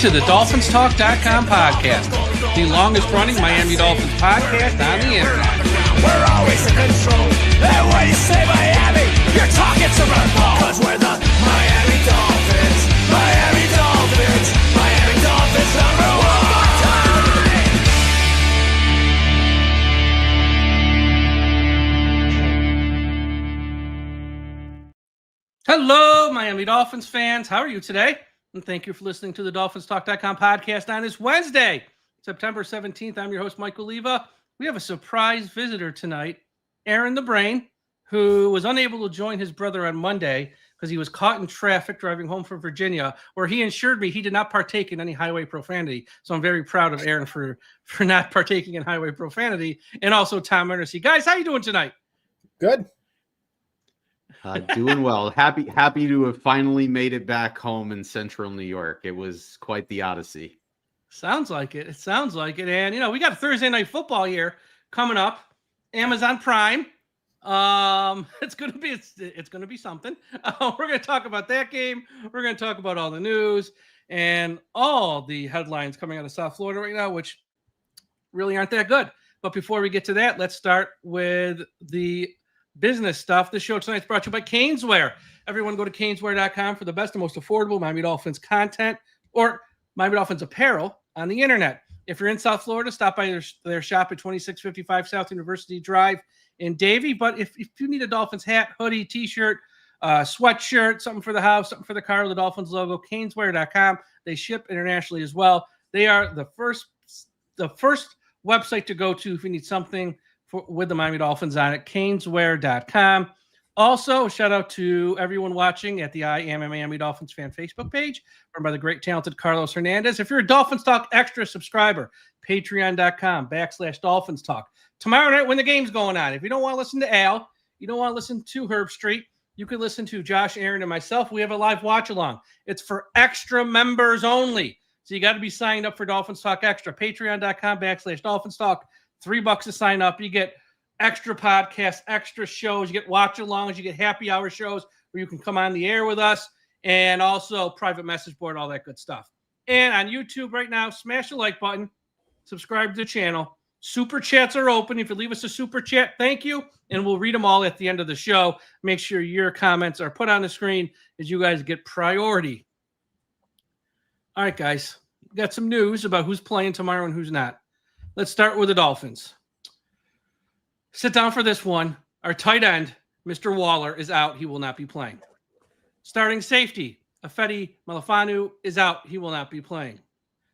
to the DolphinsTalk.com podcast, the longest-running Miami Dolphins podcast on the internet. We're always in control, and when you say Miami, you're talking to the ball. Cause we're the Miami Dolphins, Miami Dolphins, Miami Dolphins #1. Hello, Miami Dolphins fans. How are you today? And thank you for listening to the DolphinsTalk.com podcast on this Wednesday, September 17th. I'm your host, Mike Oliva. We have a surprise visitor tonight, Aaron the Brain, who was unable to join his brother on Monday because he was caught in traffic driving home from Virginia, where he assured me he did not partake in any highway profanity. So I'm very proud of Aaron for not partaking in highway profanity. And also Tom Ernest. Guys, how you doing tonight? Good. Doing well. Happy to have finally made it back home in central New York. It was quite the odyssey. Sounds like it. It sounds like it. And, we got Thursday Night Football here coming up. Amazon Prime. It's going to be something. We're going to talk about that game. We're going to talk about all the news and all the headlines coming out of South Florida right now, which really aren't that good. But before we get to that, let's start with the business stuff. This show tonight is brought to you by Caneswear. Everyone go to caneswear.com for the best and most affordable Miami Dolphins content or Miami Dolphins apparel on the internet. If you're in South Florida, stop by their shop at 2655 South University Drive in Davie. But if you need a Dolphins hat, hoodie, t-shirt, sweatshirt, something for the house, something for the car, the Dolphins logo, caneswear.com. They ship internationally as well. They are the first website to go to if you need something with the Miami Dolphins on it, caneswear.com. Also, shout out to everyone watching at the I Am a Miami Dolphins fan Facebook page, run by the great, talented Carlos Hernandez. If you're a Dolphins Talk Extra subscriber, patreon.com/Dolphins Talk. Tomorrow night when the game's going on, if you don't want to listen to Al, you don't want to listen to Herb Street, you can listen to Josh, Aaron, and myself. We have a live watch-along. It's for extra members only. So you got to be signed up for Dolphins Talk Extra, patreon.com/Dolphins Talk. $3 to sign up. You get extra podcasts, extra shows. You get watch-alongs. You get happy hour shows where you can come on the air with us, and also private message board, all that good stuff. And on YouTube right now, smash the like button, subscribe to the channel. Super chats are open. If you leave us a super chat, thank you, and we'll read them all at the end of the show. Make sure your comments are put on the screen as you guys get priority. All right, guys. We got some news about who's playing tomorrow and who's not. Let's start with the Dolphins. Sit down for this one. Our tight end, Mr. Waller, is out. He will not be playing. Starting safety, Afedi Malafanu is out. He will not be playing.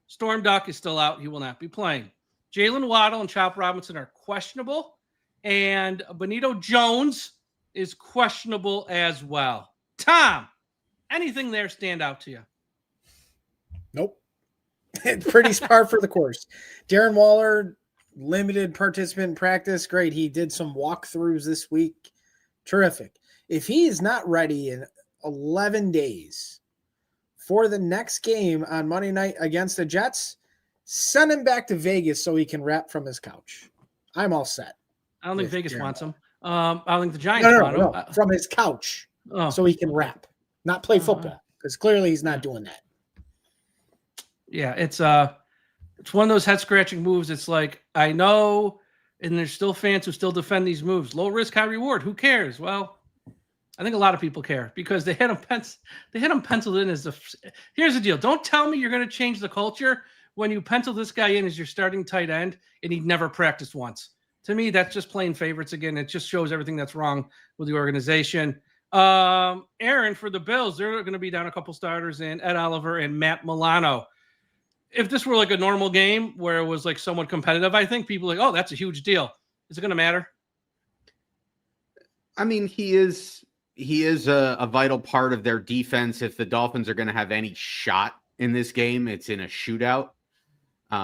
Storm Duck is still out. He will not be playing. Jalen Waddle and Chop Robinson are questionable. And Benito Jones is questionable as well. Tom, anything there stand out to you? Nope. Pretty par for the course. Darren Waller, limited participant in practice. Great. He did some walkthroughs this week. Terrific. If he is not ready in 11 days for the next game on Monday night against the Jets, send him back to Vegas so he can rap from his couch. I'm all set. I don't think Vegas wants him. I don't think the Giants want him. No. From his couch so he can rap, not play football, because clearly he's not doing that. Yeah, it's one of those head-scratching moves. It's like, I know, and there's still fans who still defend these moves. Low risk, high reward. Who cares? Well, I think a lot of people care because they had him penciled in as here's the deal. Don't tell me you're going to change the culture when you pencil this guy in as your starting tight end and he never practiced once. To me, that's just playing favorites again. It just shows everything that's wrong with the organization. Aaron, for the Bills, they're going to be down a couple starters in Ed Oliver and Matt Milano. If this were like a normal game where it was like somewhat competitive, I think people are like, oh, that's a huge deal. Is it going to matter? I mean, he is a vital part of their defense. If the Dolphins are going to have any shot in this game, it's in a shootout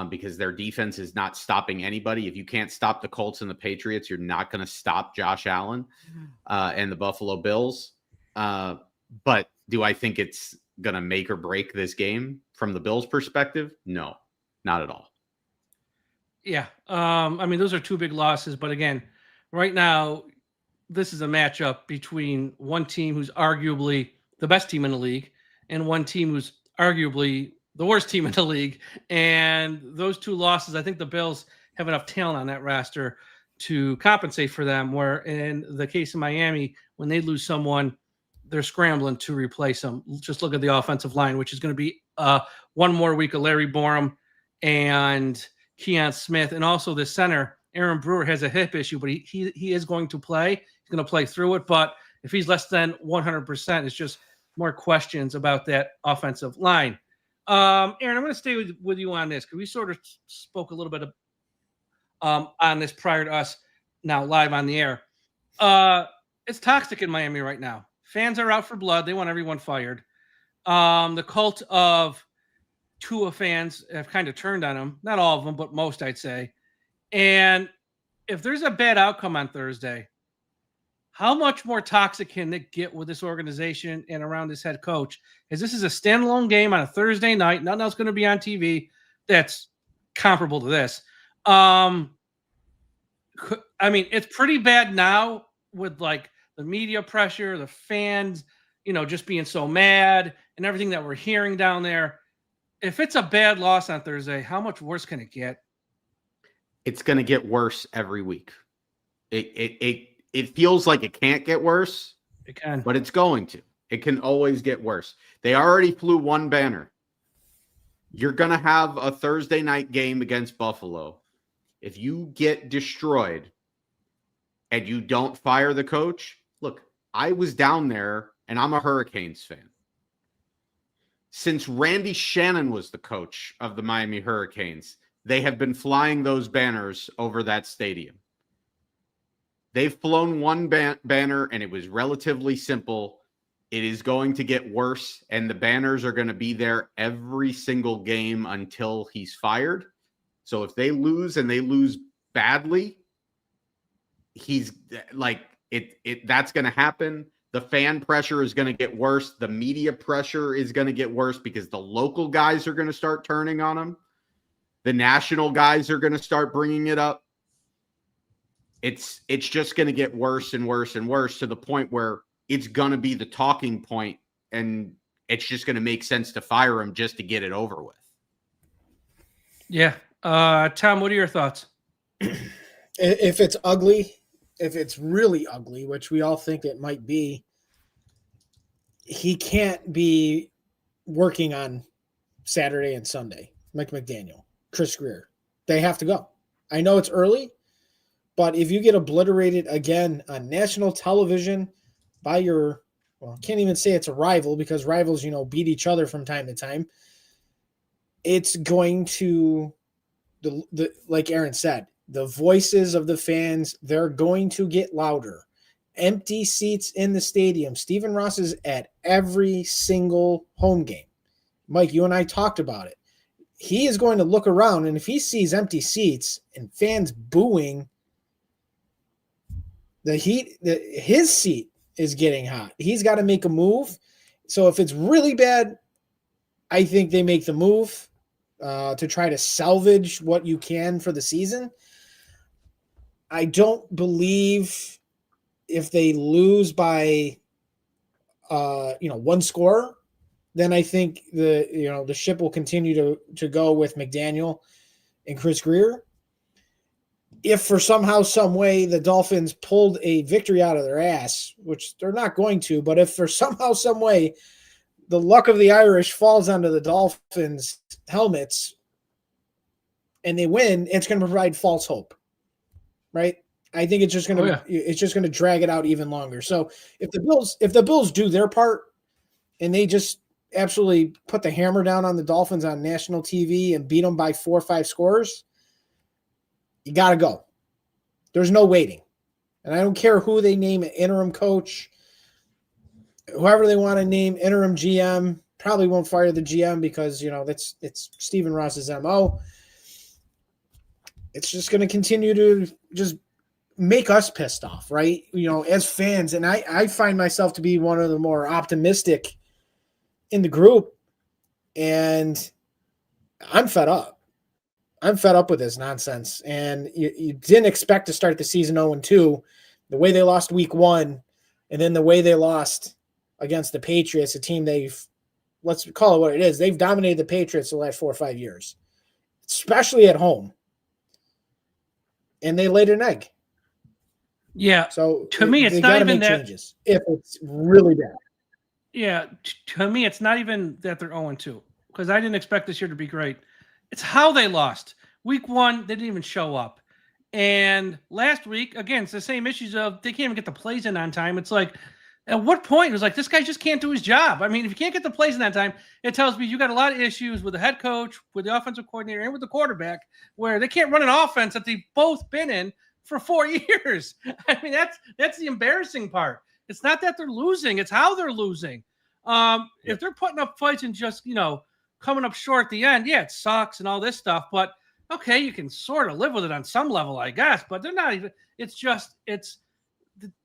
because their defense is not stopping anybody. If you can't stop the Colts and the Patriots, you're not going to stop Josh Allen and the Buffalo Bills. But do I think it's going to make or break this game from the Bills' perspective? No, not at all. Yeah. I mean, those are two big losses. But again, right now, this is a matchup between one team who's arguably the best team in the league and one team who's arguably the worst team in the league. And those two losses, I think the Bills have enough talent on that roster to compensate for them, where in the case of Miami, when they lose someone, they're scrambling to replace them. Just look at the offensive line, which is going to be one more week of Larry Borum and Keon Smith. And also the center, Aaron Brewer, has a hip issue, but he is going to play. He's going to play through it. But if he's less than 100%, it's just more questions about that offensive line. Aaron, I'm going to stay with you on this because we sort of spoke a little bit on this prior to us now live on the air. It's toxic in Miami right now. Fans are out for blood. They want everyone fired. The cult of Tua fans have kind of turned on him. Not all of them, but most, I'd say. And if there's a bad outcome on Thursday, how much more toxic can it get with this organization and around this head coach? Because this is a standalone game on a Thursday night. Nothing else going to be on TV that's comparable to this. I mean, it's pretty bad now with like the media pressure, the fans, just being so mad and everything that we're hearing down there. If it's a bad loss on Thursday, how much worse can it get? It's going to get worse every week. It feels like it can't get worse. It can, but it's going to. It can always get worse. They already flew one banner. You're going to have a Thursday night game against Buffalo. If you get destroyed and you don't fire the coach, look, I was down there and I'm a Hurricanes fan. Since Randy Shannon was the coach of the Miami Hurricanes, they have been flying those banners over that stadium. They've flown one banner, and it was relatively simple. It is going to get worse, and the banners are going to be there every single game until he's fired. So if they lose and they lose badly, he's like that's going to happen. The fan pressure is going to get worse. The media pressure is going to get worse because the local guys are going to start turning on him. The national guys are going to start bringing it up. It's just going to get worse and worse and worse to the point where it's going to be the talking point, and it's just going to make sense to fire him just to get it over with. Yeah. Tom, what are your thoughts? If it's ugly, if it's really ugly, which we all think it might be, he can't be working on Saturday and Sunday. Mike McDaniel, Chris Greer, they have to go. I know it's early, but if you get obliterated again on national television by your, well, I can't even say it's a rival because rivals, beat each other from time to time. It's going to, like Aaron said, the voices of the fans, they're going to get louder. Empty seats in the stadium. Stephen Ross is at every single home game. Mike, you and I talked about it. He is going to look around, and if he sees empty seats and fans booing, his seat is getting hot. He's got to make a move. So if it's really bad, I think they make the move to try to salvage what you can for the season. I don't believe if they lose by one score, then I think the ship will continue to go with McDaniel and Chris Greer. If for somehow, some way the Dolphins pulled a victory out of their ass, which they're not going to, but if for somehow, some way the luck of the Irish falls onto the Dolphins' helmets and they win, it's going to provide false hope, right? I think it's just going to it's just going to drag it out even longer. So if the Bills do their part and they just absolutely put the hammer down on the Dolphins on national TV and beat them by 4 or 5 scores, you got to go. There's no waiting. And I don't care who they name an interim coach, whoever they want to name interim GM, probably won't fire the GM because, it's Stephen Ross's MO. It's just going to continue to just make us pissed off, right? As fans. And I find myself to be one of the more optimistic in the group. And I'm fed up. I'm fed up with this nonsense. And you didn't expect to start the season 0-2, the way they lost week 1, and then the way they lost against the Patriots, a team they've let's call it what it is. They've dominated the Patriots the last 4 or 5 years, especially at home. And they laid an egg. Yeah. So To me, it's they not gotta even make that. changes if it's really bad. Yeah. To me, it's not even that they're 0-2 because I didn't expect this year to be great. It's how they lost. Week 1, they didn't even show up. And last week, again, it's the same issues of they can't even get the plays in on time. It's like, at what point it was like, this guy just can't do his job. I mean, if you can't get the plays in that time, it tells me you got a lot of issues with the head coach, with the offensive coordinator, and with the quarterback, where they can't run an offense that they've both been in for 4 years. I mean, that's the embarrassing part. It's not that they're losing, it's how they're losing. If they're putting up fights and just, coming up short at the end, yeah, it sucks and all this stuff, but okay, you can sort of live with it on some level, I guess, but they're not even,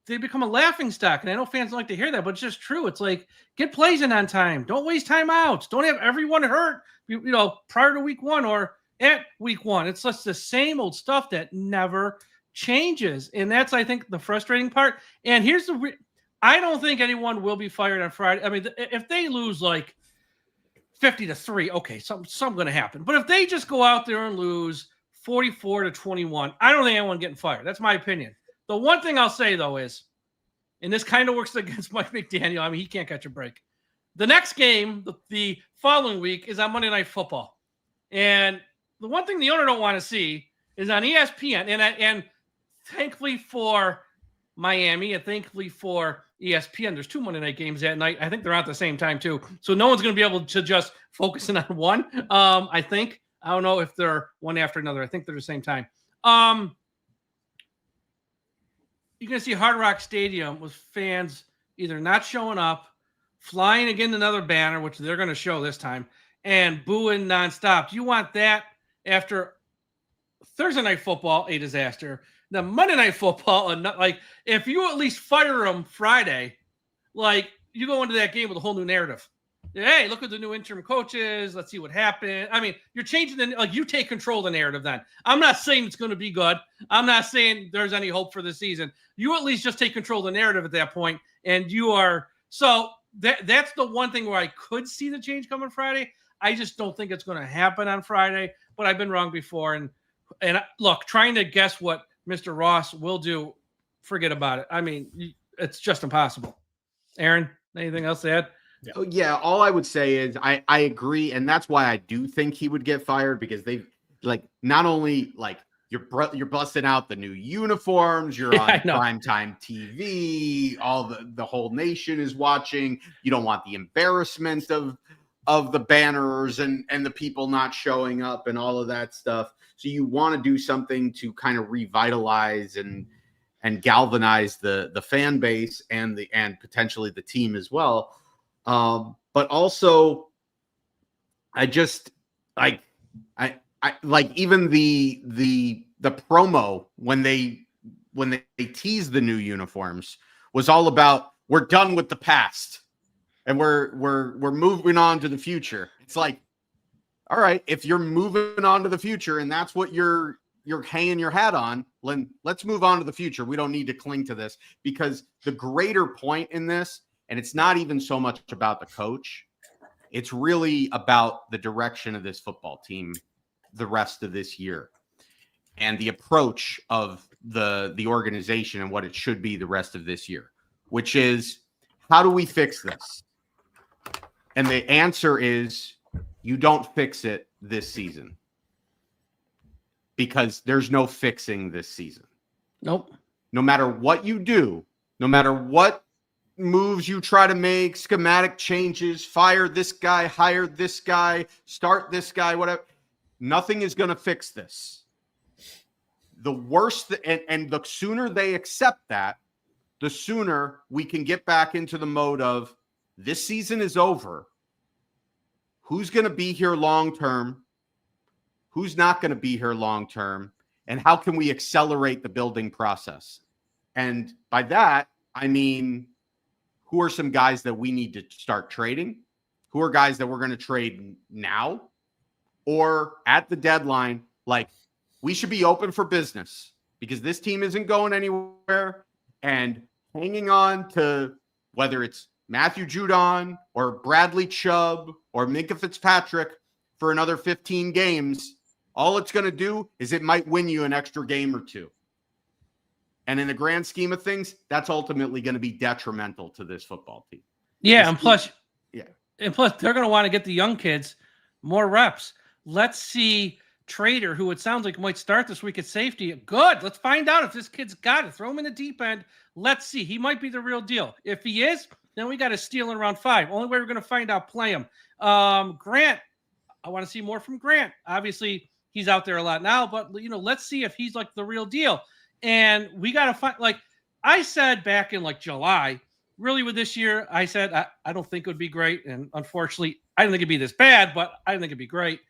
they become a laughing stock. And I know fans don't like to hear that, but it's just true. It's like, get plays in on time. Don't waste timeouts. Don't have everyone hurt, prior to week 1 or at week 1. It's just the same old stuff that never changes. And that's, I think, the frustrating part. And here's I don't think anyone will be fired on Friday. I mean, if they lose like 50-3, okay, something's going to happen. But if they just go out there and lose 44-21, I don't think anyone getting fired. That's my opinion. The one thing I'll say, though, is, and this kind of works against Mike McDaniel. I mean, he can't catch a break. The next game, the following week, is on Monday Night Football. And the one thing the owner don't want to see is on ESPN, and thankfully for Miami and thankfully for ESPN, there's 2 Monday night games that night. I think they're on at the same time, too. So no one's going to be able to just focus in on one, I think. I don't know if they're one after another. I think they're the same time. You're going to see Hard Rock Stadium with fans either not showing up, flying again another banner, which they're going to show this time, and booing nonstop. Do you want that after Thursday Night Football, a disaster? The Monday Night Football, like, if you at least fire them Friday, like, you go into that game with a whole new narrative. Hey, look at the new interim coaches. Let's see what happened. I mean, you're changing you take control of the narrative then. I'm not saying it's going to be good. I'm not saying there's any hope for the season. You at least just take control of the narrative at that point, and you are so that's the one thing where I could see the change coming Friday. I just don't think it's going to happen on Friday, but I've been wrong before. And look, trying to guess what Mr. Ross will do, forget about it. I mean, it's just impossible. Aaron, anything else to add? Yeah. Oh, yeah. All I would say is I agree. And that's why I do think he would get fired, because they've not only you're busting out the new uniforms, you're on primetime TV, all the whole nation is watching. You don't want the embarrassment of the banners and the people not showing up and all of that stuff. So you want to do something to kind of revitalize and galvanize the fan base and potentially the team as well. But also, I just I like even the promo when they teased the new uniforms was all about, we're done with the past and we're moving on to the future. It's like, all right, if you're moving on to the future and that's what you're hanging your hat on, let's move on to the future. We don't need to cling to this, because the greater point in this, and it's not even so much about the coach, it's really about the direction of this football team the rest of this year and the approach of the organization and what it should be the rest of this year, which is, how do we fix this? And the answer is, you don't fix it this season, because there's no fixing this season. Nope. No matter what you do, no matter what moves you try to make, schematic changes, fire this guy, hire this guy, start this guy, whatever, nothing is going to fix this. The worst, and the sooner they accept that, the sooner we can get back into the mode of, this season is over. Who's going to be here long term? Who's not going to be here long term? And how can we accelerate the building process? And by that, I mean, who are some guys that we need to start trading? Who are guys that we're going to trade now or at the deadline? Like, we should be open for business, because this team isn't going anywhere, and hanging on to whether it's Matthew Judon or Bradley Chubb or Minka Fitzpatrick for another 15 games, all it's going to do is it might win you an extra game or two. And in the grand scheme of things, that's ultimately going to be detrimental to this football team. Yeah, This and plus, team- and plus, they're going to want to get the young kids more reps. Let's see Trader, who it sounds like might start this week at safety. Good. Let's find out if this kid's got it. Throw him in the deep end. Let's see. He might be the real deal. If he is, then we got to steal in round 5. Only way we're going to find out, play him. Grant, I want to see more from Grant. Obviously, he's out there a lot now, but let's see if he's like the real deal. And we got to find, like I said back in like July, really with this year, I said, I don't think it would be great. And unfortunately, I didn't think it'd be this bad, but I didn't think it'd be great.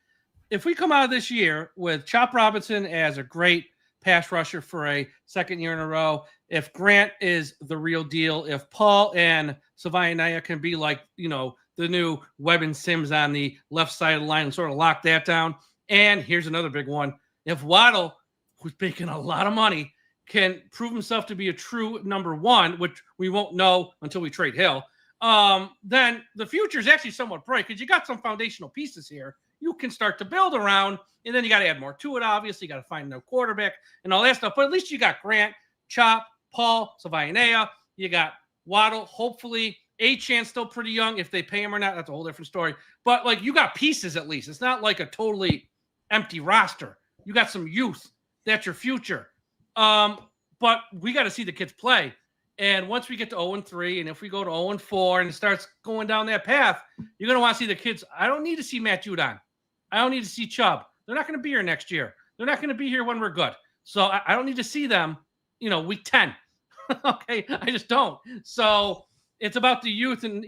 If we come out of this year with Chop Robinson as a great pass rusher for a second year in a row, if Grant is the real deal, if Paul and Savaianaya can be like, the new Webb and Sims on the left side of the line and sort of lock that down. And here's another big one. If Waddle, who's making a lot of money, can prove himself to be a true number 1, which we won't know until we trade Hill, then the future is actually somewhat bright because you got some foundational pieces here you can start to build around, and then you got to add more to it, obviously. You got to find a quarterback and all that stuff. But at least you got Grant, Chop, Paul, Savaianaya. You got Waddle. Hopefully, Achane still pretty young. If they pay him or not, that's a whole different story. But, like, you got pieces at least. It's not like a totally empty roster. You got some youth. That's your future. But we got to see the kids play. And once we get to 0-3, and if we go to 0-4 and it starts going down that path, you're going to want to see the kids. I don't need to see Matt Judon. I don't need to see Chubb. They're not going to be here next year. They're not going to be here when we're good. So I don't need to see them, week 10. Okay, I just don't. So it's about the youth, and,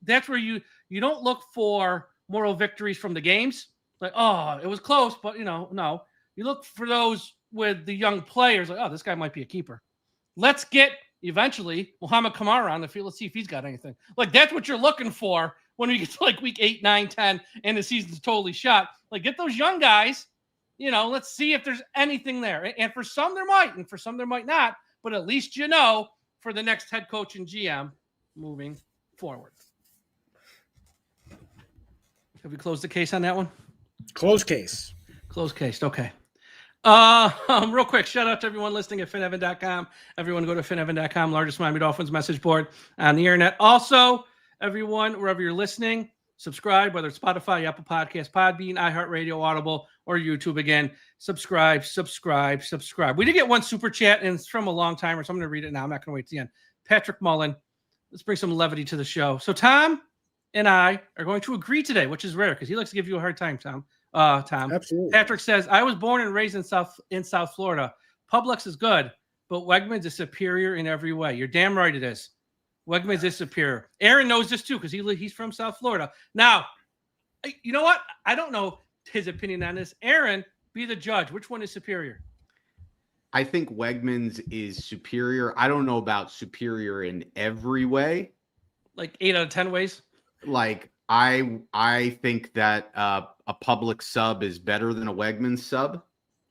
that's where you don't look for moral victories from the games. Like, oh, it was close, but, no. You look for those with the young players, like, oh, this guy might be a keeper. Let's get eventually Muhammad Kamara on the field. Let's see if he's got anything. Like, that's what you're looking for when we get to like week 8, 9, 10, and the season's totally shot. Like, get those young guys, let's see if there's anything there. And for some there might, and for some there might not, but at least for the next head coach and GM moving forward. Have we closed the case on that one? Closed case. Closed case. Okay. Real quick, shout out to everyone listening at finevan.com. Everyone go to finevan.com, largest Miami Dolphins message board on the internet. Also, everyone, wherever you're listening, subscribe, whether it's Spotify, Apple Podcasts, Podbean, iHeartRadio, Audible, or YouTube. Again, subscribe. We did get one super chat, and it's from a long timer, so I'm going to read it now. I'm not going to wait to the end. Patrick Mullen, let's bring some levity to the show. So Tom and I are going to agree today, which is rare because he likes to give you a hard time, Tom. Absolutely. Patrick says, I was born and raised in South Florida. Publix is good, but Wegmans is superior in every way. You're damn right it is. Wegmans is superior. Aaron knows this too because he's from South Florida. Now, you know what? I don't know his opinion on this. Aaron, be the judge. Which one is superior? I think Wegmans is superior. I don't know about superior in every way. Like 8 out of 10 ways? Like, I think that a Publix sub is better than a Wegmans sub.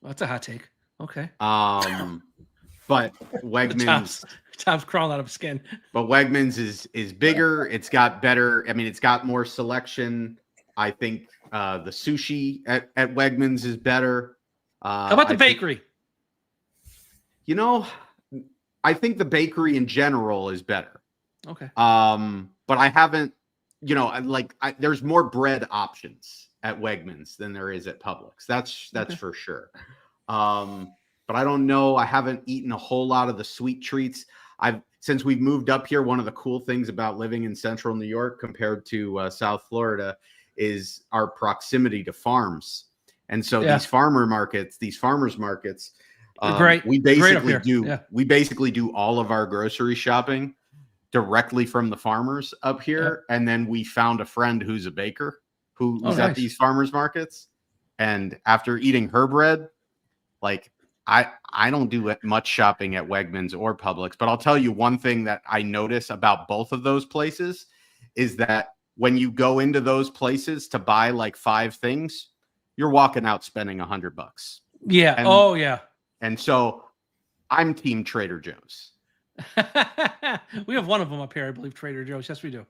Well, that's a hot take. Okay. But Wegmans Tom's crawling out of his skin. But Wegmans is bigger. It's got better. I mean, it's got more selection. I think the sushi at Wegmans is better. How about the bakery? I think the bakery in general is better. Okay. But I haven't. There's more bread options at Wegmans than there is at Publix. That's okay. For sure. But I don't know. I haven't eaten a whole lot of the sweet treats. Since we've moved up here, one of the cool things about living in Central New York compared to South Florida is our proximity to farms. And so these farmers markets, great. We basically do all of our grocery shopping directly from the farmers up here. And then we found a friend who's a baker who's at these farmers markets. And after eating her bread, like I don't do much shopping at Wegmans or Publix, but I'll tell you one thing that I notice about both of those places is that when you go into those places to buy like 5 things, you're walking out spending $100. Yeah. And so I'm Team Trader Joe's. We have one of them up here, I believe, Trader Joe's. Yes, we do.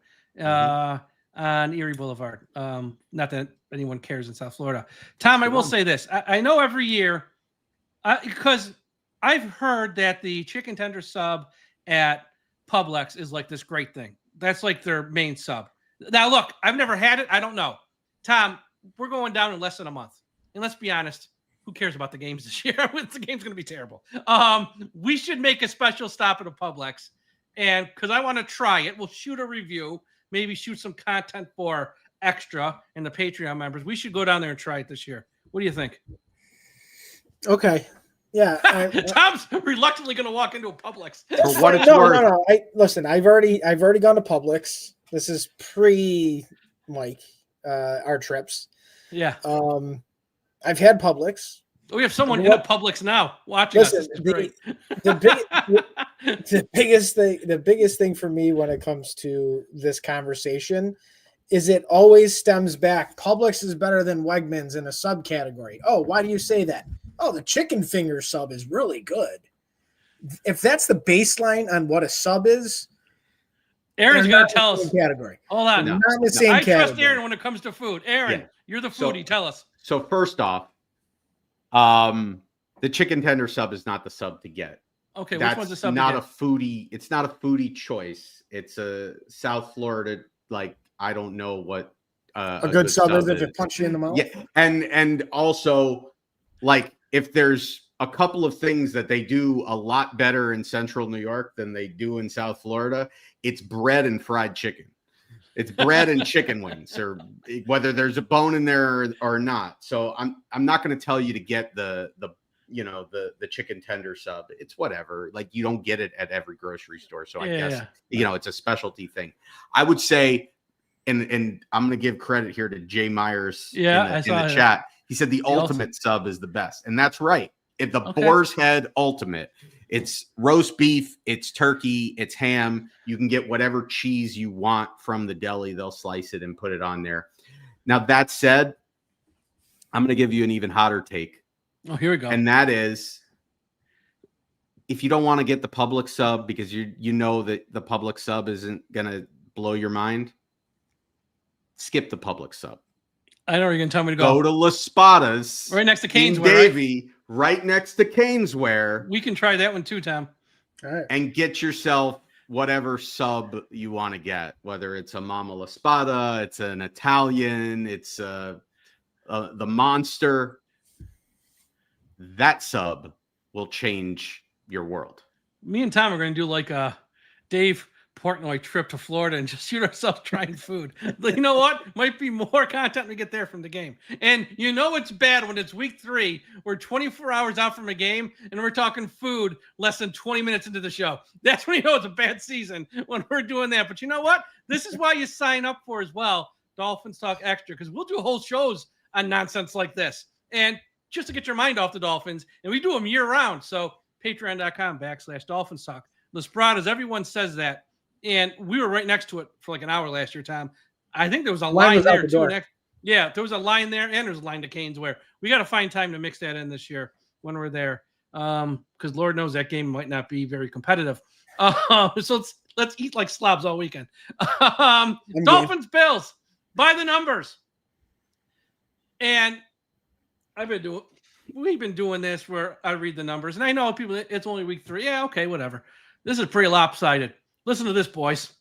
On Erie Boulevard. Not that anyone cares in South Florida. Tom, I will say this. I know every year, because I've heard that the chicken tender sub at Publix is like this great thing. That's like their main sub. Now, look, I've never had it. I don't know. Tom, we're going down in less than a month. And let's be honest, who cares about the games this year? The game's going to be terrible. We should make a special stop at a Publix. And because I want to try it, we'll shoot a review, maybe shoot some content for Extra and the Patreon members. We should go down there and try it this year. What do you think? Okay. Yeah. Tom's reluctantly going to walk into a Publix. For what it's no, worth. no. Listen, I've already gone to Publix. This is pre Mike, our trips. Yeah. I've had Publix. We have someone in a Publix now watching us. The biggest thing for me when it comes to this conversation is it always stems back. Publix is better than Wegmans in a subcategory. Oh, why do you say that? Oh, the chicken finger sub is really good. If that's the baseline on what a sub is, Aaron's going to tell us. Category. Hold on. Not in the same category. I trust Aaron when it comes to food. Aaron, you're the foodie. Tell us. So first off, the chicken tender sub is not the sub to get. Okay, that's which one's the sub? Not a foodie. It's not a foodie choice. It's a South Florida, like I don't know what a good sub is if it punch you in the mouth. Yeah, and also like if there's a couple of things that they do a lot better in Central New York than they do in South Florida, it's bread and fried chicken. It's bread and chicken wings, or whether there's a bone in there or not. So I'm not going to tell you to get the chicken tender sub. It's whatever. Like you don't get it at every grocery store. So I guess it's a specialty thing. I would say, and I'm going to give credit here to Jay Myers in the chat. He said the ultimate sub is the best, and that's right. The Boar's Head Ultimate. It's roast beef, it's turkey, it's ham. You can get whatever cheese you want from the deli. They'll slice it and put it on there. Now, that said, I'm going to give you an even hotter take. Oh, here we go. And that is, if you don't want to get the Publix sub because you know that the Publix sub isn't going to blow your mind, skip the Publix sub. I know you're going to tell me to go. Go to Las Spadas. Right next to Canesware. Davie, right next to Canesware. We can try that one too, Tom. All right. And get yourself whatever sub you want to get, whether it's a Mama La Spada, it's an Italian, it's the Monster. That sub will change your world. Me and Tom are going to do like a Dave Portnoy trip to Florida and just shoot ourselves trying food. You know what? Might be more content we get there from the game. And you know it's bad when it's week 3. We're 24 hours out from a game and we're talking food less than 20 minutes into the show. That's when you know it's a bad season, when we're doing that. But you know what? This is why you sign up for as well, Dolphins Talk Extra, because we'll do whole shows on nonsense like this. And just to get your mind off the Dolphins, and we do them year round. So patreon.com/Dolphins Talk. Las Bradas, everyone says that. And we were right next to it for like an hour last year, Tom. I think there was a line there too. There was a line there, and there's a line to Canesware. We got to find time to mix that in this year when we're there, because Lord knows that game might not be very competitive. So let's eat like slobs all weekend. Dolphins, Bills, by the numbers. And we've been doing this where I read the numbers, and I know people. It's only week 3. Yeah, okay, whatever. This is pretty lopsided. Listen to this, boys.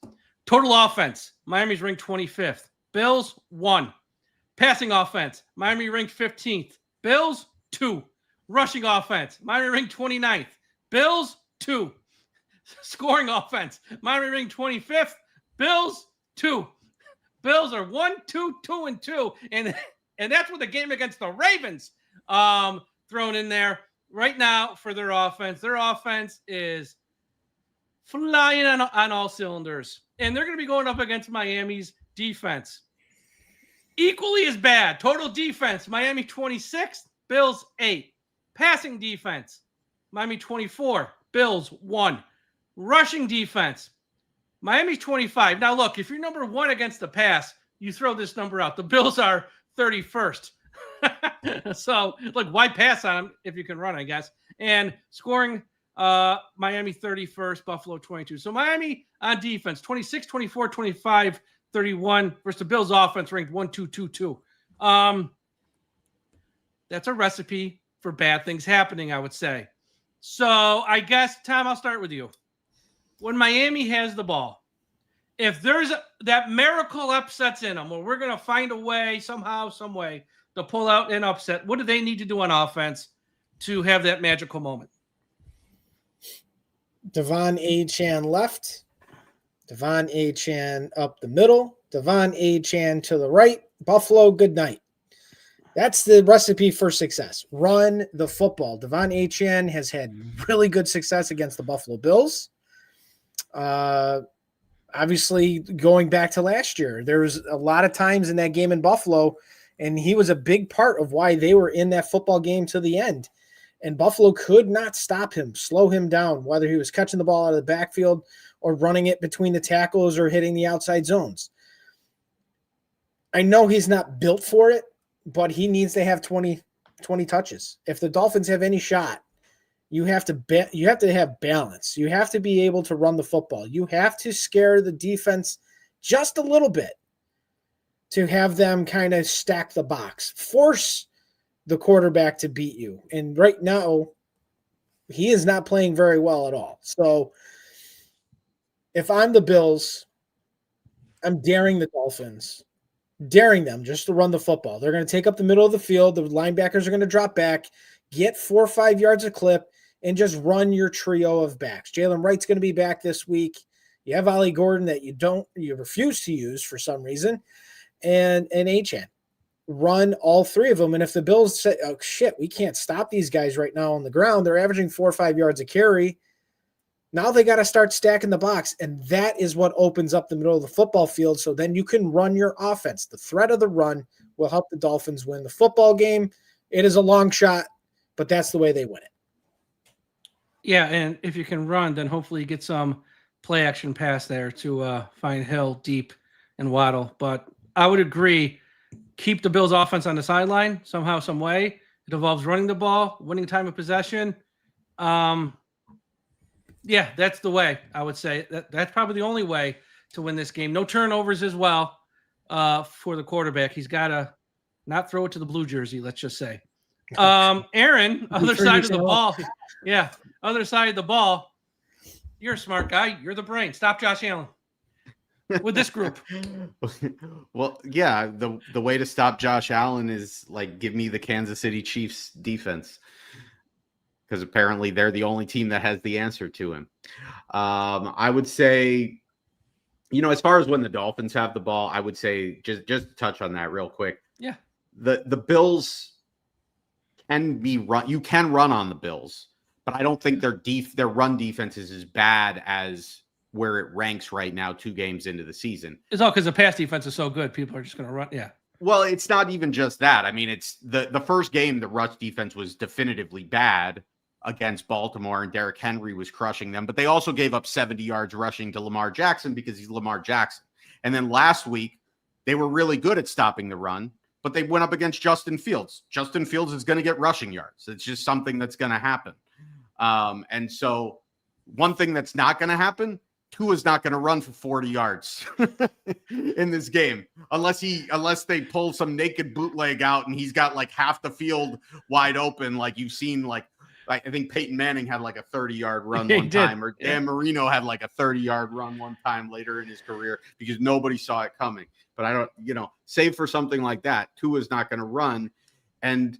Total offense, Miami's ranked 25th. Bills, 1. Passing offense, Miami ranked 15th. Bills, 2. Rushing offense, Miami ranked 29th. Bills, 2. Scoring offense, Miami ranked 25th. Bills, 2. Bills are 1, 2, 2, and 2. And that's with the game against the Ravens thrown in there right now for their offense. Their offense is flying on all cylinders. And they're going to be going up against Miami's defense. Equally as bad. Total defense, Miami 26th, Bills 8. Passing defense, Miami 24, Bills 1. Rushing defense, Miami 25. Now, look, if you're number 1 against the pass, you throw this number out. The Bills are 31st. So, look, why pass on them if you can run, I guess. And scoring Miami 31st, Buffalo 22. So Miami on defense, 26, 24, 25, 31 versus the Bills offense ranked 1, 2, 2, 2. That's a recipe for bad things happening, I would say. So I guess, Tom, I'll start with you. When Miami has the ball, if there's that miracle upsets in them, where we're going to find a way, somehow, some way, to pull out an upset, what do they need to do on offense to have that magical moment? Devon Achane left. Devon Achane up the middle. Devon Achane to the right. Buffalo, good night. That's the recipe for success. Run the football. Devon Achane has had really good success against the Buffalo Bills. Obviously, going back to last year, there was a lot of times in that game in Buffalo, and he was a big part of why they were in that football game to the end. And Buffalo could not stop him, slow him down, whether he was catching the ball out of the backfield or running it between the tackles or hitting the outside zones. I know he's not built for it, but he needs to have 20 touches. If the Dolphins have any shot, you have to have balance. You have to be able to run the football. You have to scare the defense just a little bit to have them kind of stack the box. Force the quarterback to beat you. And right now, he is not playing very well at all. So if I'm the Bills, I'm daring the Dolphins, daring them just to run the football. They're going to take up the middle of the field. The linebackers are going to drop back, get 4 or 5 yards a clip, and just run your trio of backs. Jalen Wright's going to be back this week. You have Ollie Gordon that you refuse to use for some reason, and Achane. Run all three of them. And if the Bills say, oh, shit, we can't stop these guys right now on the ground, they're averaging 4 or 5 yards a carry. Now they got to start stacking the box, and that is what opens up the middle of the football field, so then you can run your offense. The threat of the run will help the Dolphins win the football game. It is a long shot, but that's the way they win it. Yeah, and if you can run, then hopefully you get some play action pass there to find Hill deep and Waddle. But I would agree, keep the Bills offense on the sideline somehow, some way. It involves running the ball, winning time of possession. Yeah, that's the way, I would say. That's probably the only way to win this game. No turnovers as well for the quarterback. He's got to not throw it to the blue jersey, let's just say. Aaron, other side of the ball. Yeah, other side of the ball. You're a smart guy. You're the brain. Stop Josh Allen with this group. Well, yeah, the way to stop Josh Allen is like give me the Kansas City Chiefs defense, because apparently they're the only team that has the answer to him. I would say, as far as when the Dolphins have the ball, I would say just to touch on that real quick. Yeah, the Bills can be run. You can run on the Bills, but I don't think their run defense is as bad as where it ranks right now 2 games into the season. It's all because the pass defense is so good. People are just going to run. Yeah. Well, it's not even just that. I mean, it's the first game, the rush defense was definitively bad against Baltimore, and Derrick Henry was crushing them. But they also gave up 70 yards rushing to Lamar Jackson because he's Lamar Jackson. And then last week, they were really good at stopping the run, but they went up against Justin Fields. Justin Fields is going to get rushing yards. It's just something that's going to happen. And so one thing that's not going to happen, Tua's not going to run for 40 yards in this game unless they pull some naked bootleg out and he's got like half the field wide open. Like you've seen, like I think Peyton Manning had like a 30-yard run one time, or Dan Marino had like a 30-yard run one time later in his career because nobody saw it coming. But I don't, save for something like that, Tua's not going to run. And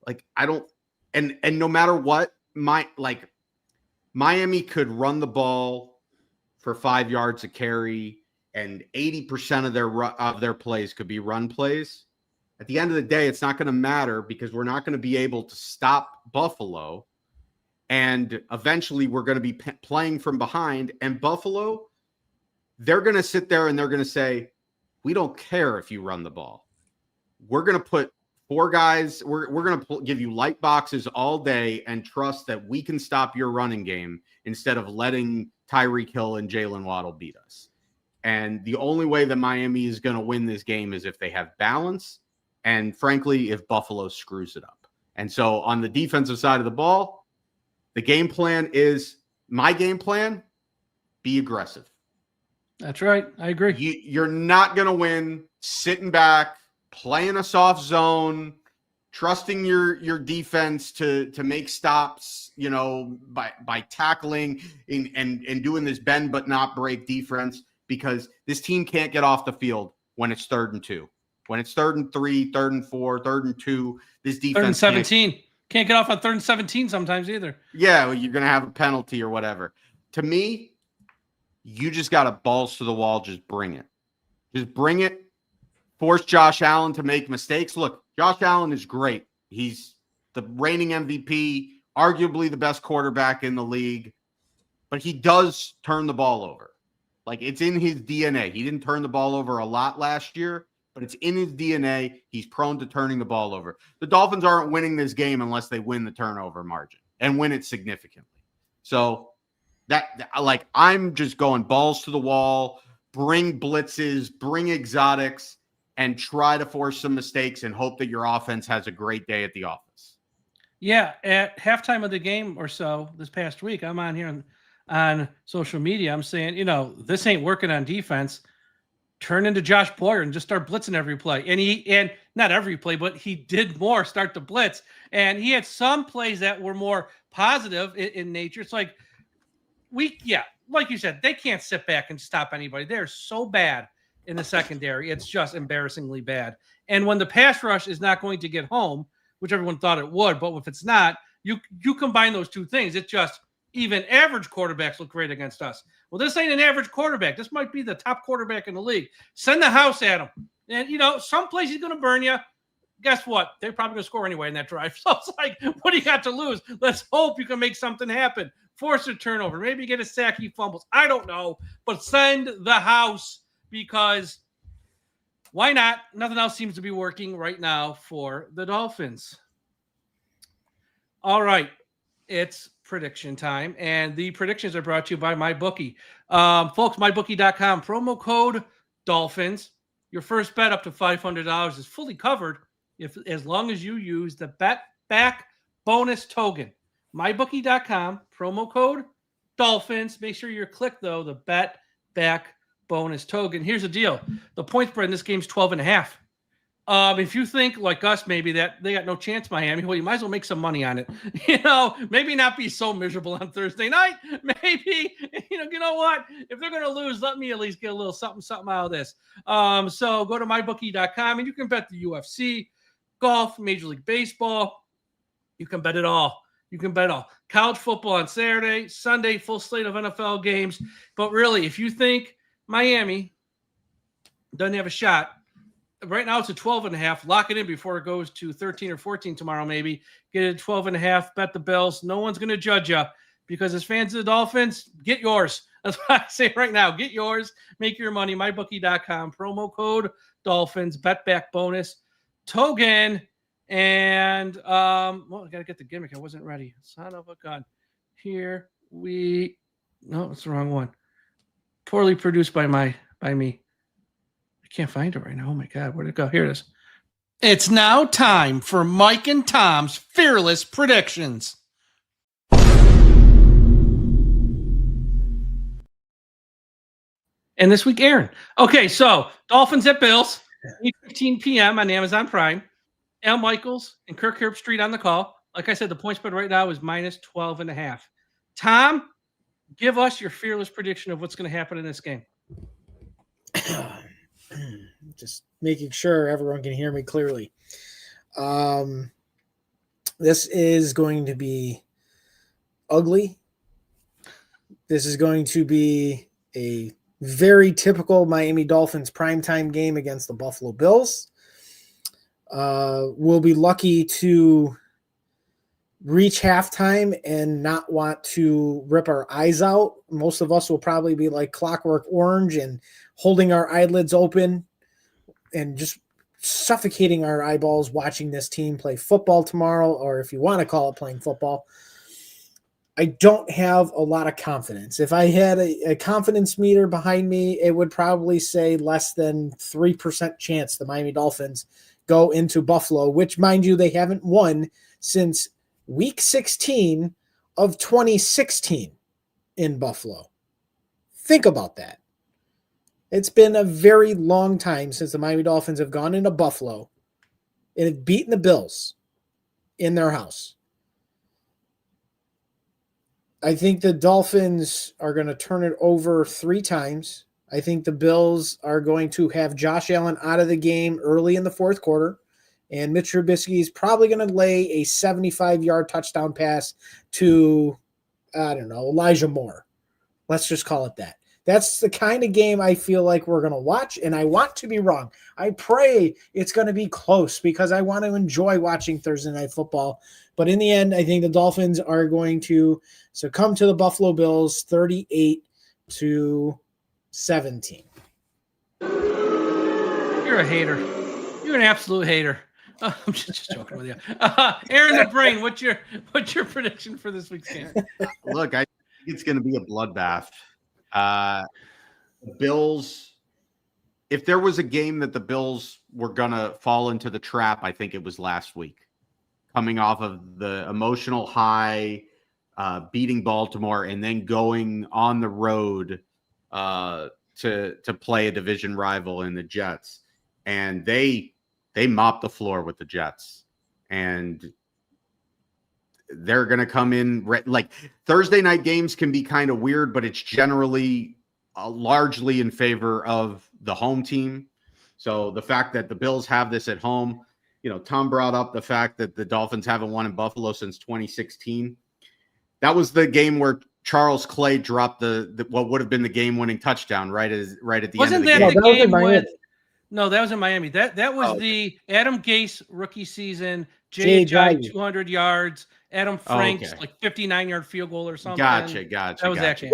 like, and no matter what, Miami could run the ball for 5 yards a carry, and 80% of their plays could be run plays. At the end of the day, it's not going to matter because we're not going to be able to stop Buffalo. And eventually we're going to be playing from behind. And Buffalo, they're going to sit there and they're going to say, we don't care if you run the ball. We're going to put 4 guys. We're going to give you light boxes all day and trust that we can stop your running game instead of letting Tyreek Hill and Jalen Waddle beat us. And the only way that Miami is going to win this game is if they have balance. And frankly, if Buffalo screws it up. And so on the defensive side of the ball, The game plan is my game plan. Be aggressive. That's right. I agree. You're not going to win sitting back, playing a soft zone, trusting your defense to make stops, by tackling and doing this bend but not break defense, because this team can't get off the field when it's 3rd and 2. When it's 3rd and 3, 3rd and 4, 3rd and 2, this defense 3rd and 17. Can't get off on 3rd and 17 sometimes either. Yeah, well, you're going to have a penalty or whatever. To me, you just got to balls to the wall. Just bring it. Just bring it. Force Josh Allen to make mistakes. Look, Josh Allen is great. He's the reigning MVP, arguably the best quarterback in the league, but he does turn the ball over. Like, it's in his DNA. He didn't turn the ball over a lot last year, but it's in his DNA. He's prone to turning the ball over. The Dolphins aren't winning this game unless they win the turnover margin and win it significantly. So I'm just going balls to the wall, bring blitzes, bring exotics, and try to force some mistakes and hope that your offense has a great day at the office. Yeah, at halftime of the game or so this past week, I'm on here on social media. I'm saying, this ain't working on defense. Turn into Josh Boyer and just start blitzing every play. And not every play, but he did more start to blitz. And he had some plays that were more positive in nature. It's like, like you said, they can't sit back and stop anybody. They're so bad in the secondary. It's just embarrassingly bad. And when the pass rush is not going to get home, which everyone thought it would, but if it's not, you combine those two things. It's just even average quarterbacks look great against us. Well, this ain't an average quarterback. This might be the top quarterback in the league. Send the house at him. And, some place he's going to burn you. Guess what? They're probably going to score anyway in that drive. So it's like, what do you got to lose? Let's hope you can make something happen. Force a turnover. Maybe get a sack, he fumbles. I don't know. But send the house, because why not? Nothing else seems to be working right now for the Dolphins. All right. It's prediction time. And the predictions are brought to you by MyBookie. Folks, MyBookie.com, promo code Dolphins. Your first bet up to $500 is fully covered as long as you use the Bet Back Bonus Token. MyBookie.com, promo code Dolphins. Make sure you click, though, the Bet Back Bonus Token. Here's the deal. The point spread in this game is 12.5. If you think, like us, maybe that they got no chance, Miami, well, you might as well make some money on it. Maybe not be so miserable on Thursday night. Maybe, you know what? If they're going to lose, let me at least get a little something out of this. So go to mybookie.com and you can bet the UFC, golf, Major League Baseball. You can bet it all. College football on Saturday, Sunday, full slate of NFL games. But really, if you think Miami doesn't have a shot, right now it's a 12.5. Lock it in before it goes to 13 or 14 tomorrow, maybe. Get it at 12.5. Bet the Bills. No one's going to judge you, because as fans of the Dolphins, get yours. That's what I say right now. Get yours. Make your money. MyBookie.com. Promo code Dolphins. Bet back bonus. Togen. And, I got to get the gimmick. I wasn't ready. Son of a gun. No, it's the wrong one. Poorly produced by me. I can't find it right now. Oh my God, where'd it go? Here it is. It's now time for Mike and Tom's Fearless Predictions. And this week, Aaron. Okay, so Dolphins at Bills, 8:15 p.m. on Amazon Prime. Al Michaels and Kirk Herbstreit on the call. Like I said, the point spread right now is minus 12.5. Tom, give us your fearless prediction of what's going to happen in this game. Just making sure everyone can hear me clearly. This is going to be ugly. This is going to be a very typical Miami Dolphins primetime game against the Buffalo Bills. We'll be lucky to reach halftime and not want to rip our eyes out. Most of us will probably be like Clockwork Orange and holding our eyelids open and just suffocating our eyeballs watching this team play football tomorrow, or if you want to call it playing football. I don't have a lot of confidence. If I had a confidence meter behind me, it would probably say less than 3% chance the Miami Dolphins go into Buffalo, which, mind you, they haven't won since week 16 of 2016 in Buffalo. Think about that. It's been a very long time since the Miami Dolphins have gone into Buffalo and have beaten the Bills in their house. I think the Dolphins are going to turn it over 3 times. I think the Bills are going to have Josh Allen out of the game early in the fourth quarter. And Mitch Trubisky is probably going to lay a 75-yard touchdown pass to, I don't know, Elijah Moore. Let's just call it that. That's the kind of game I feel like we're going to watch, and I want to be wrong. I pray it's going to be close because I want to enjoy watching Thursday Night Football. But in the end, I think the Dolphins are going to succumb to the Buffalo Bills 38-17. You're a hater. You're an absolute hater. I'm just joking with you. Aaron the Brain, what's your prediction for this week's game? Look, I think it's going to be a bloodbath. The Bills, if there was a game that the Bills were going to fall into the trap, I think it was last week. Coming off of the emotional high, beating Baltimore, and then going on the road to play a division rival in the Jets. And they mopped the floor with the Jets. And they're going to come in like Thursday night games can be kind of weird, but it's generally largely in favor of the home team. So the fact that the Bills have this at home, Tom brought up the fact that the Dolphins haven't won in Buffalo since 2016. That was the game where Charles Clay dropped the what would have been the game-winning touchdown right at the end of the game. Wasn't that the game with? No, that was in Miami. That was the Adam Gase rookie season. J.J. 200 yards. Adam Frank's like 59-yard field goal or something. Gotcha. That was actually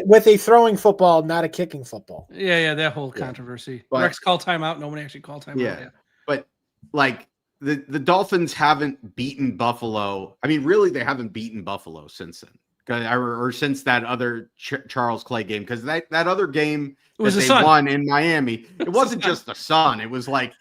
with a throwing football, not a kicking football. Yeah, that whole controversy. But, Rex called timeout. Nobody actually called timeout. Yeah, but like the Dolphins haven't beaten Buffalo. I mean, really, they haven't beaten Buffalo since then, or since that other Charles Clay game, because that other game that they won in Miami, it wasn't just the sun. It was like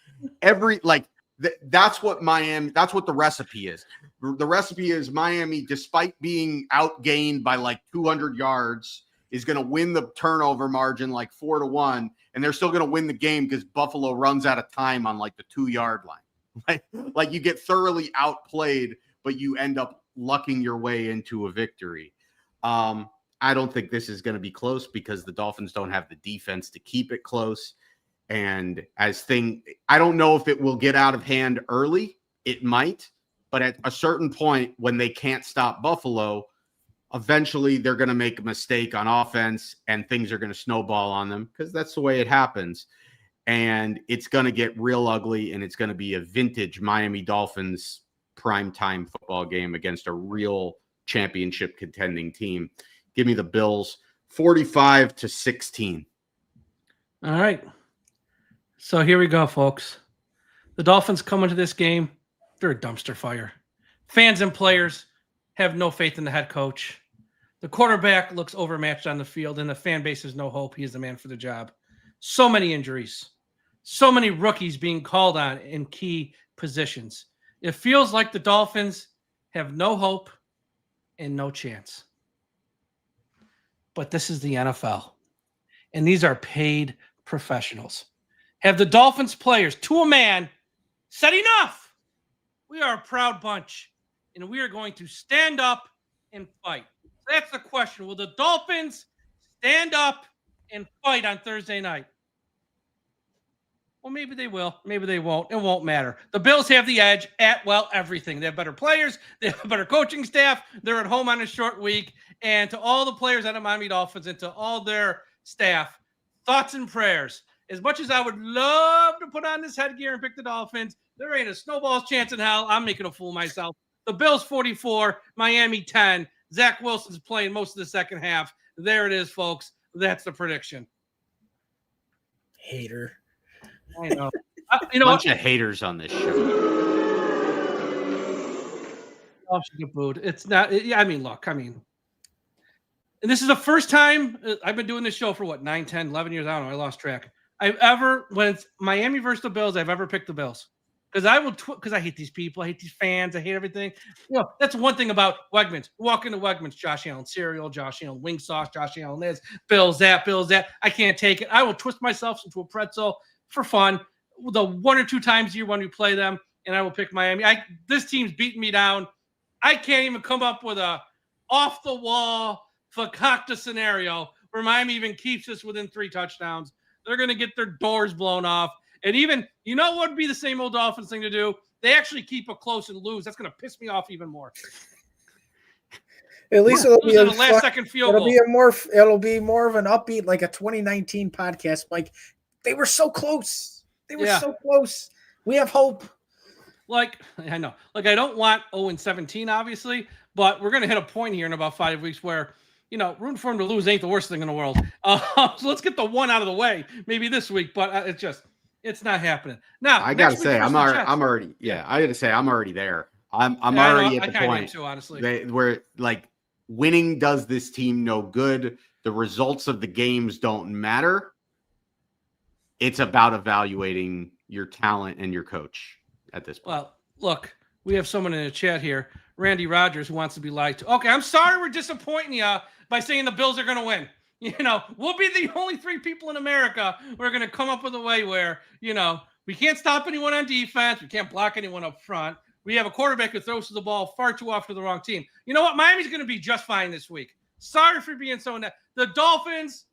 that's what the recipe is. The recipe is Miami, despite being outgained by like 200 yards, is going to win the turnover margin like 4-1, and they're still going to win the game because Buffalo runs out of time on like the 2-yard line. Like you get thoroughly outplayed, but you end up lucking your way into a victory. I don't think this is going to be close because the Dolphins don't have the defense to keep it close. And I don't know if it will get out of hand early. It might, but at a certain point when they can't stop Buffalo, eventually they're going to make a mistake on offense and things are going to snowball on them because that's the way it happens. And it's going to get real ugly, and it's going to be a vintage Miami Dolphins primetime football game against a real championship contending team. Give me the Bills 45-16. All right. So here we go, folks. The Dolphins come into this game. They're a dumpster fire. Fans and players have no faith in the head coach. The quarterback looks overmatched on the field, and the fan base has no hope. He is the man for the job. So many injuries. So many rookies being called on in key positions. It feels like the Dolphins have no hope and no chance. But this is the NFL, and these are paid professionals. Have the Dolphins players, to a man, said enough? We are a proud bunch, and we are going to stand up and fight. That's the question. Will the Dolphins stand up and fight on Thursday night? Well, maybe they will. Maybe they won't. It won't matter. The Bills have the edge at, everything. They have better players. They have a better coaching staff. They're at home on a short week. And to all the players on the Miami Dolphins and to all their staff, thoughts and prayers. As much as I would love to put on this headgear and pick the Dolphins, there ain't a snowball's chance in hell. I'm making a fool of myself. The Bills 44, Miami 10. Zach Wilson's playing most of the second half. There it is, folks. That's the prediction. Hater. I know. Bunch of haters on this show. Oh, she get booed. It's not. Look. And this is the first time I've been doing this show for 9, 10, 11 years. I don't know. I lost track. When it's Miami versus the Bills, I've ever picked the Bills. Because I will, because I hate these people, I hate these fans, I hate everything. That's one thing about Wegmans. Walk into Wegmans, Josh Allen cereal, Josh Allen wing sauce, Josh Allen this, Bill's that. I can't take it. I will twist myself into a pretzel for fun. The 1 or 2 times a year when we play them, and I will pick Miami. This team's beating me down. I can't even come up with a off the wall fakakta scenario where Miami even keeps us within 3 touchdowns. They're going to get their doors blown off. And even, what would be the same old Dolphins thing to do? They actually keep it close and lose. That's going to piss me off even more. At least it'll be a last-second field goal. It'll be more of an upbeat, like a 2019 podcast. Like, they were so close. So close. We have hope. I know. I don't want 0-17, obviously, but we're going to hit a point here in about 5 weeks where, rooting for them to lose ain't the worst thing in the world. So let's get the one out of the way maybe this week, but it's not happening. Now, I gotta say, I'm already there. I'm already at the point too, honestly. Where winning does this team no good. The results of the games don't matter. It's about evaluating your talent and your coach at this point. Well, look, we have someone in the chat here, Randy Rogers, who wants to be lied to. Okay, I'm sorry we're disappointing you by saying the Bills are going to win. We'll be the only 3 people in America who are going to come up with a way where, we can't stop anyone on defense. We can't block anyone up front. We have a quarterback who throws the ball far too often to the wrong team. You know what? Miami's going to be just fine this week. Sorry for being so net. The Dolphins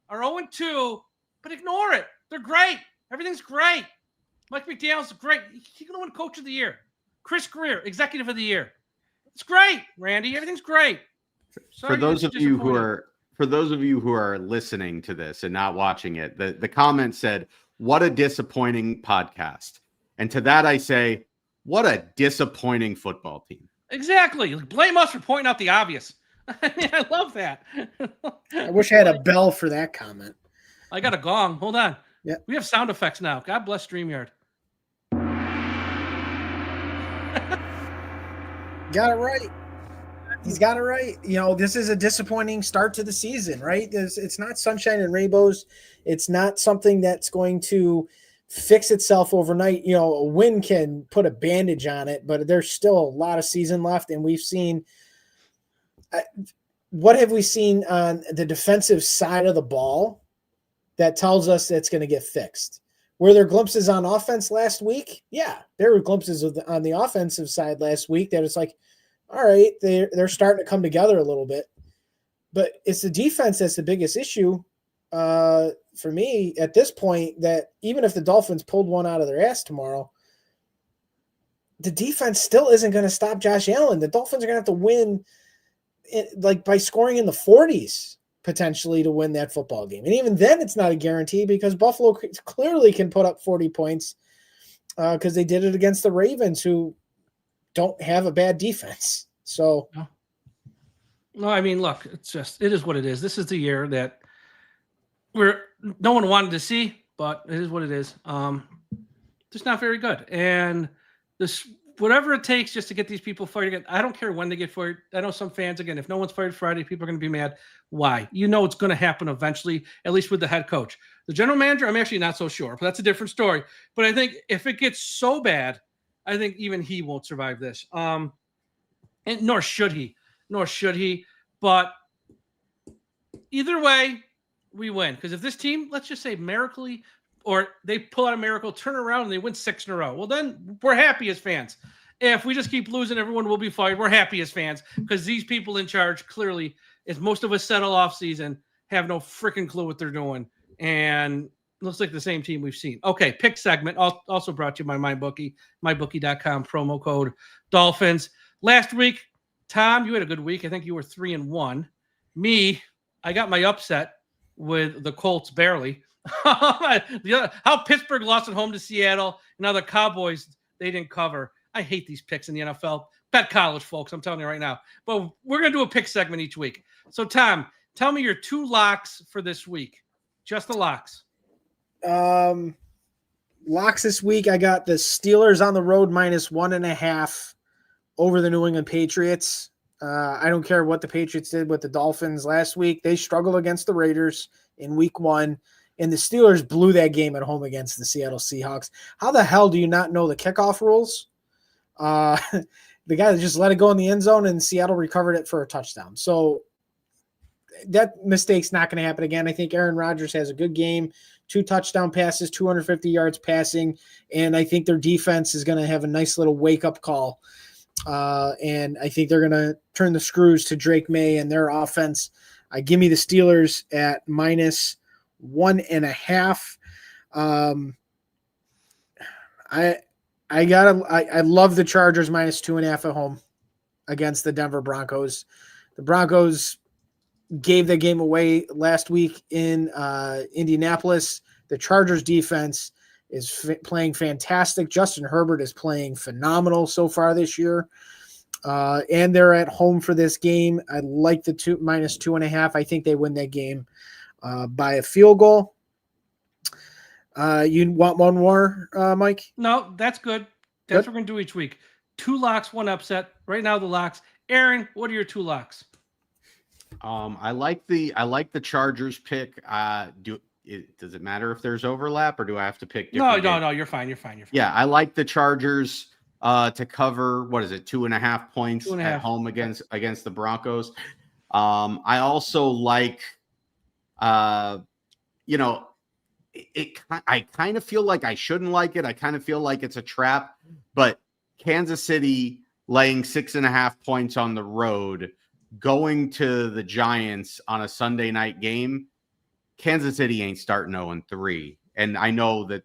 are 0-2, but ignore it. They're great. Everything's great. Mike McDaniel's great. He's going to win Coach of the Year. Chris Greer, Executive of the Year. It's great, Randy. Everything's great. For those of you who are listening to this and not watching it, the comment said, "What a disappointing podcast." And to that I say, what a disappointing football team. Exactly. Blame us for pointing out the obvious. I love that. I wish I had a bell for that comment. I got a gong. Hold on. Yeah. We have sound effects now. God bless StreamYard. Got it right. He's got it right. This is a disappointing start to the season, right? It's not sunshine and rainbows. It's not something that's going to fix itself overnight. A win can put a bandage on it, but there's still a lot of season left. And we've seen what have we seen on the defensive side of the ball that tells us it's going to get fixed? Were there glimpses on offense last week? Yeah, there were glimpses on the offensive side last week that it's like, all right, they're starting to come together a little bit. But it's the defense that's the biggest issue for me at this point, that even if the Dolphins pulled one out of their ass tomorrow, the defense still isn't going to stop Josh Allen. The Dolphins are going to have to win by scoring in the 40s potentially to win that football game. And even then it's not a guarantee, because Buffalo clearly can put up 40 points because they did it against the Ravens, who don't have a bad defense. So no, I mean, look, it is what it is. This is the year that no one wanted to see, but it is what it is. Just not very good. And this, whatever it takes just to get these people fired again. I don't care when they get fired. I know some fans, again, if no one's fired Friday, people are going to be mad. Why? It's going to happen eventually, at least with the head coach. The general manager, I'm actually not so sure, but that's a different story. But I think if it gets so bad, I think even he won't survive this. And nor should he. But either way, we win. Because if this team, let's just say miraculously, or they pull out a miracle, turn around, and they win 6 in a row, well, then we're happy as fans. If we just keep losing, everyone will be fired. We're happy as fans, because these people in charge clearly, as most of us settle off season, have no freaking clue what they're doing. And looks like the same team we've seen. Okay, pick segment, also brought to you by MyBookie, mybookie.com, promo code Dolphins. Last week, Tom, you had a good week. I think you were 3-1. Me, I got my upset with the Colts barely. How Pittsburgh lost at home to Seattle. Now the Cowboys, they didn't cover. I hate these picks in the NFL. Bet college, folks. I'm telling you right now. But we're going to do a pick segment each week. So, Tom, tell me your 2 locks for this week. Just the locks. Locks this week, I got the Steelers on the road -1.5 over the New England Patriots. I don't care what the Patriots did with the Dolphins last week. They struggled against the Raiders in week 1. And the Steelers blew that game at home against the Seattle Seahawks. How the hell do you not know the kickoff rules? The guy that just let it go in the end zone and Seattle recovered it for a touchdown. So that mistake's not going to happen again. I think Aaron Rodgers has a good game, 2 touchdown passes, 250 yards passing, and I think their defense is going to have a nice little wake-up call. And I think they're going to turn the screws to Drake May and their offense. Give me the Steelers at -1.5. I love the Chargers -2.5 at home against the Denver Broncos. The Broncos gave the game away last week in Indianapolis. The Chargers defense is playing fantastic. Justin Herbert is playing phenomenal so far this year. And they're at home for this game. I like the -2.5. I think they win that game by a field goal. You want one more, Mike? No, that's good. That's what we're going to do each week. 2 locks, 1 upset. Right now, the locks. Aaron, what are your 2 locks? I like the Chargers pick. Does it matter if there's overlap, or do I have to pick? No. You're fine. You're fine. Yeah, I like the Chargers to cover. What is it? 2.5 points at home against the Broncos. I also like, I kind of feel like I shouldn't like it. I kind of feel like it's a trap, but Kansas City laying 6.5 points on the road, going to the Giants on a Sunday night game. Kansas City ain't starting 0-3. And I know that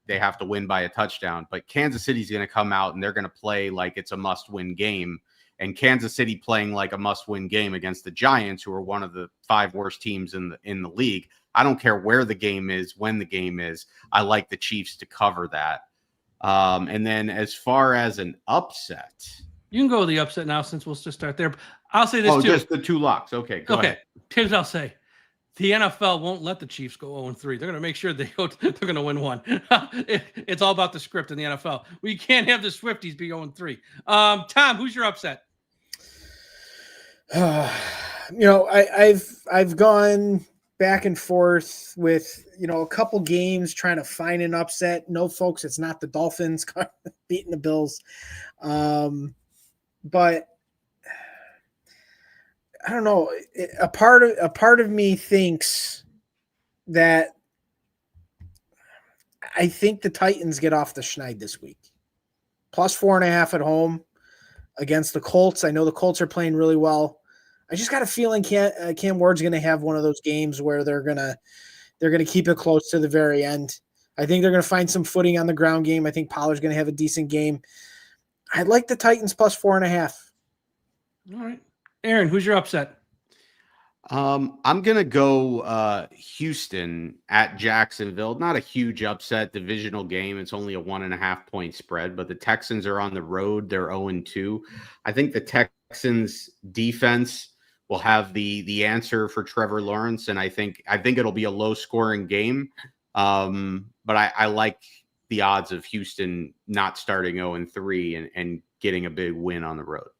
they have to win by a touchdown, but Kansas City's going to come out and they're going to play like it's a must-win game. And Kansas City playing like a must-win game against the Giants, who are one of the 5 worst teams in the league. I don't care where the game is, when the game is. I like the Chiefs to cover that. And then as far as an upset, you can go with the upset now, since we'll just start there. I'll say this too. Just the 2 locks. Okay, go ahead. Here's what I'll say. The NFL won't let the Chiefs go 0-3. They're going to make sure they're going to win 1. It's all about the script in the NFL. We can't have the Swifties be 0-3. Tom, who's your upset? I've gone back and forth with, a couple games trying to find an upset. No, folks, it's not the Dolphins beating the Bills. But I don't know. A part of me thinks that I think the Titans get off the schneid this week. +4.5 at home against the Colts. I know the Colts are playing really well. I just got a feeling Cam Ward's going to have one of those games where they're going to keep it close to the very end. I think they're going to find some footing on the ground game. I think Pollard's going to have a decent game. I'd like the Titans +4.5. All right. Aaron, who's your upset? I'm going to go Houston at Jacksonville. Not a huge upset, divisional game. It's only a 1.5 point spread, but the Texans are on the road. They're 0-2. I think the Texans defense will have the answer for Trevor Lawrence, and I think it'll be a low scoring game. But I like the odds of Houston not starting 0-3 and getting a big win on the road.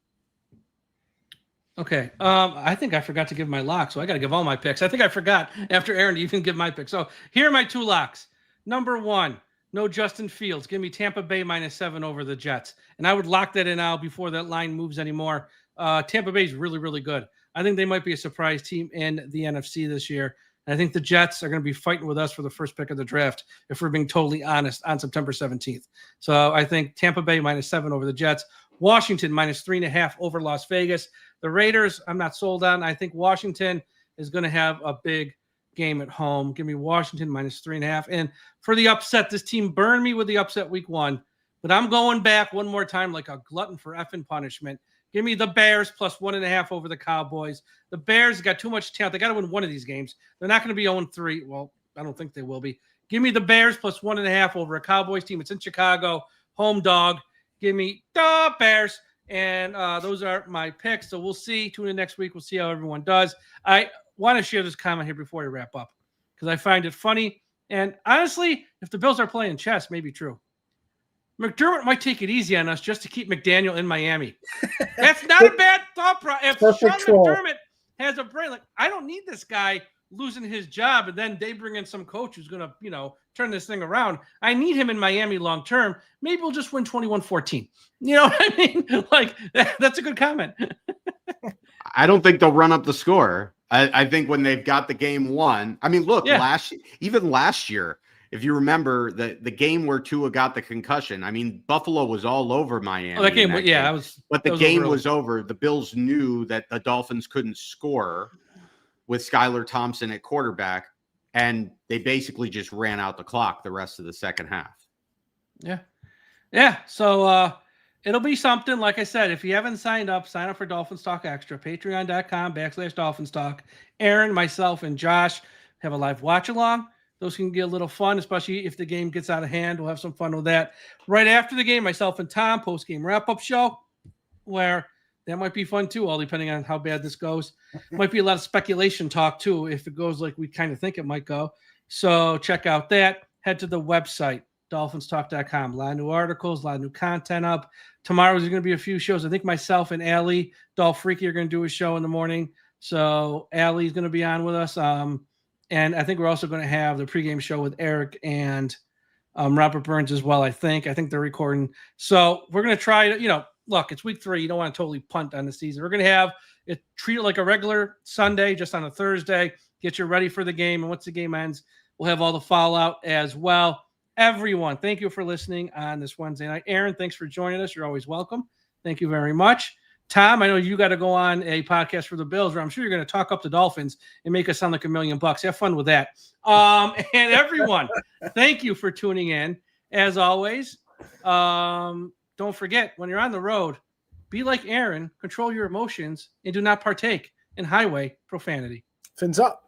Okay. I think I forgot to give my lock, so I got to give all my picks. I think I forgot after Aaron to even give my picks. So here are my 2 locks. Number 1, no Justin Fields. Give me Tampa Bay -7 over the Jets. And I would lock that in now before that line moves anymore. Tampa Bay is really, really good. I think they might be a surprise team in the NFC this year. And I think the Jets are going to be fighting with us for the first pick of the draft, if we're being totally honest, on September 17th. So I think Tampa Bay -7 over the Jets. Washington -3.5 over Las Vegas. The Raiders, I'm not sold on. I think Washington is going to have a big game at home. Give me Washington -3.5. And for the upset, this team burned me with the upset week 1, but I'm going back one more time like a glutton for effing punishment. Give me the Bears +1.5 over the Cowboys. The Bears got too much talent. They got to win one of these games. They're not going to be 0-3. Well, I don't think they will be. Give me the Bears +1.5 over a Cowboys team. It's in Chicago. Home dog. Give me the Bears. And those are my picks. So we'll see. Tune in next week. We'll see how everyone does. I want to share this comment here before we wrap up because I find it funny. And honestly, if the Bills are playing chess, maybe true. McDermott might take it easy on us just to keep McDaniel in Miami. That's not a bad thought process. If Sean McDermott has a brain, like, I don't need this guy losing his job, and then they bring in some coach who's going to, turn this thing around. I need him in Miami long term. Maybe we'll just win 21-14. You know what I mean? Like, that's a good comment. I don't think they'll run up the score. I think when they've got the game won, I mean, look, last year, if you remember the game where Tua got the concussion, I mean, Buffalo was all over Miami. Oh, that game, but the game was over. The Bills knew that the Dolphins couldn't score with Skylar Thompson at quarterback, and they basically just ran out the clock the rest of the second half. Yeah. Yeah. So it'll be something. Like I said, if you haven't signed up, sign up for Dolphins Talk Extra, patreon.com/Dolphins Talk. Aaron, myself, and Josh have a live watch along. Those can get a little fun, especially if the game gets out of hand. We'll have some fun with that. Right after the game, myself and Tom, post-game wrap-up show, where that might be fun too, all depending on how bad this goes. Might be a lot of speculation talk too, if it goes like we kind of think it might go. So check out that. Head to the website, DolphinsTalk.com. A lot of new articles, a lot of new content up. Tomorrow there's going to be a few shows. I think myself and Allie, Dolph Freaky, are going to do a show in the morning. So Allie's going to be on with us. And I think we're also going to have the pregame show with Eric and Robert Burns as well, I think. I think they're recording. So we're going to try to, look, it's week 3. You don't want to totally punt on the season. We're going to have it treated like a regular Sunday, just on a Thursday. Get you ready for the game. And once the game ends, we'll have all the fallout as well. Everyone, thank you for listening on this Wednesday night. Aaron, thanks for joining us. You're always welcome. Thank you very much. Tom, I know you got to go on a podcast for the Bills, where I'm sure you're going to talk up the Dolphins and make us sound like $1 million. Have fun with that. And everyone, thank you for tuning in. As always, don't forget, when you're on the road, be like Aaron, control your emotions, and do not partake in highway profanity. Fins up.